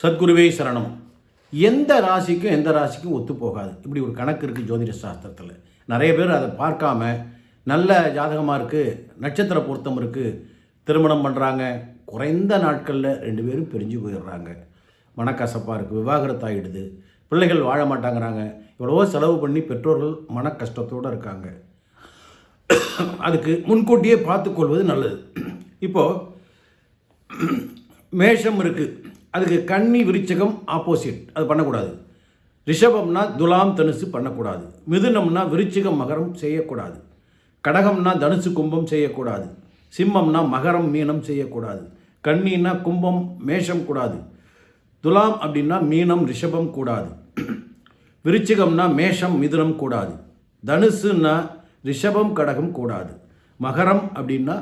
சத்குருவே சரணம். எந்த ராசிக்கும் ஒத்து போகாது. இப்படி ஒரு கணக்கு இருக்குது ஜோதிட சாஸ்திரத்தில். நிறைய பேர் அதை பார்க்காம நல்ல ஜாதகமாக இருக்குது, நட்சத்திர பொருத்தம் இருக்குது, திருமணம் பண்ணுறாங்க, குறைந்த நாட்களில் 2 பேரும் பிரிஞ்சு போயிடுறாங்க. மனக்கசப்பாக இருக்குது, விவாகரத்தாகிடுது, பிள்ளைகள் வாழ மாட்டாங்கிறாங்க. எவ்வளவோ செலவு பண்ணி பெற்றோர்கள் மன கஷ்டத்தோடு இருக்காங்க. அதுக்கு முன்கூட்டியே பார்த்துக்கொள்வது நல்லது. இப்போது மேஷம் இருக்குது, அதுக்கு கன்னி விருச்சிகம் ஆப்போசிட், அது பண்ணக்கூடாது. ரிஷபம்னா துலாம் தனுசு பண்ணக்கூடாது. மிதுனம்னா விருச்சிகம் மகரம் செய்யக்கூடாது. கடகம்னா தனுசு கும்பம் செய்யக்கூடாது. சிம்மம்னா மகரம் மீனம் செய்யக்கூடாது. கன்னின்னா கும்பம் மேஷம் கூடாது. துலாம் அப்படின்னா மீனம் ரிஷபம் கூடாது. விருச்சிகம்னா மேஷம் மிதுனம் கூடாது. தனுசுன்னா ரிஷபம் கடகம் கூடாது. மகரம் அப்படின்னா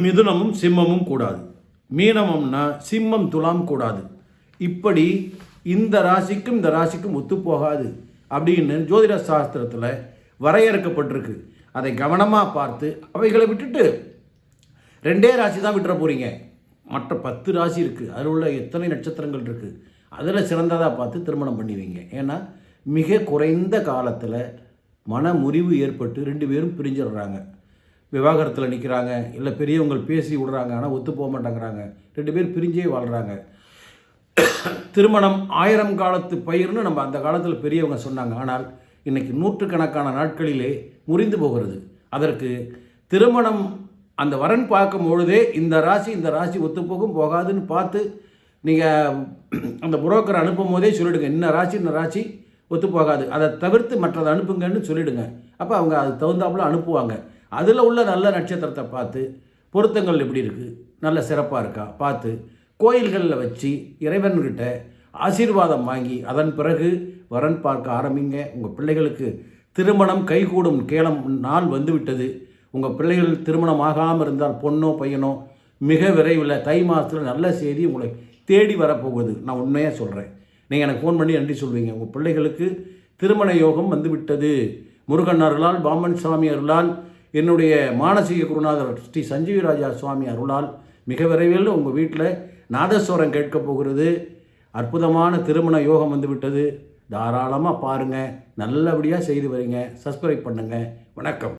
மிதுனமும் சிம்மமும் கூடாது. மீனமம்னா சிம்மம் துலாம் கூடாது. இப்படி இந்த ராசிக்கும் ஒத்துப்போகாது அப்படின்னு ஜோதிட சாஸ்திரத்தில் வரையறுக்கப்பட்டிருக்கு. அதை கவனமாக பார்த்து அவைகளை விட்டுட்டு 2 ராசி தான் விட்டுற போகிறீங்க. மற்ற 10 ராசி இருக்குது, அதில் உள்ள எத்தனை நட்சத்திரங்கள் இருக்குது, அதில் சிறந்ததாக பார்த்து திருமணம் பண்ணுவீங்க. ஏன்னா மிக குறைந்த காலத்தில் மன முறிவு ஏற்பட்டு 2 பேரும் பிரிஞ்சிடுறாங்க. விவாகரத்தில் நிற்கிறாங்க, இல்லை பெரியவங்க பேசி விடுறாங்க, ஆனால் ஒத்து போக மாட்டேங்கிறாங்க. 2 பேர் பிரிஞ்சே வாழ்கிறாங்க. திருமணம் 1000 காலத்து பயிர்னு நம்ம அந்த காலத்தில் பெரியவங்க சொன்னாங்க. ஆனால் இன்றைக்கி நூற்றுக்கணக்கான நாட்களிலே முறிந்து போகிறது. அதற்கு திருமணம் அந்த வரன் பார்க்கும் பொழுதே இந்த ராசி ஒத்துப்போகும் போகாதுன்னு பார்த்து நீங்கள் அந்த புரோக்கரை அனுப்பும் போதே சொல்லிவிடுங்க, இன்ன ராசி ஒத்து போகாது, அதை தவிர்த்து மற்றதை அனுப்புங்கன்னு சொல்லிவிடுங்க. அப்போ அவங்க அது தகுந்தாப்புல அனுப்புவாங்க. அதில் உள்ள நல்ல நட்சத்திரத்தை பார்த்து பொருத்தங்கள் எப்படி இருக்குது, நல்ல சிறப்பாக இருக்கா பார்த்து கோயில்களில் வச்சு இறைவன்கிட்ட ஆசீர்வாதம் வாங்கி அதன் பிறகு வரன் பார்க்க ஆரம்பிங்க. உங்கள் பிள்ளைகளுக்கு திருமணம் கைகூடும் நாள் வந்துவிட்டது. உங்கள் பிள்ளைகள் திருமணம் ஆகாமல் இருந்தால் பொண்ணோ பையனோ மிக விரைவில் தை மாதத்தில் நல்ல செய்தி உங்களை தேடி வரப்போகுது. நான் உண்மையாக சொல்கிறேன். நீங்கள் எனக்கு ஃபோன் பண்ணி நன்றி சொல்வீங்க. உங்கள் பிள்ளைகளுக்கு திருமண யோகம் வந்துவிட்டது. முருகன் அருளால், பாம்பன் சாமி அருளால், என்னுடைய மானசீக குருநாதர் ஸ்ரீ சஞ்சீவிராஜா சுவாமி அருளால் மிக விரைவில் உங்கள் வீட்டில் நாதஸ்வரம் கேட்கப் போகிறது. அற்புதமான திருமண யோகம் வந்துவிட்டது. தாராளமாக பாருங்கள், நல்லபடியாக செய்து வரீங்க. சப்ஸ்கிரைப் பண்ணுங்கள். வணக்கம்.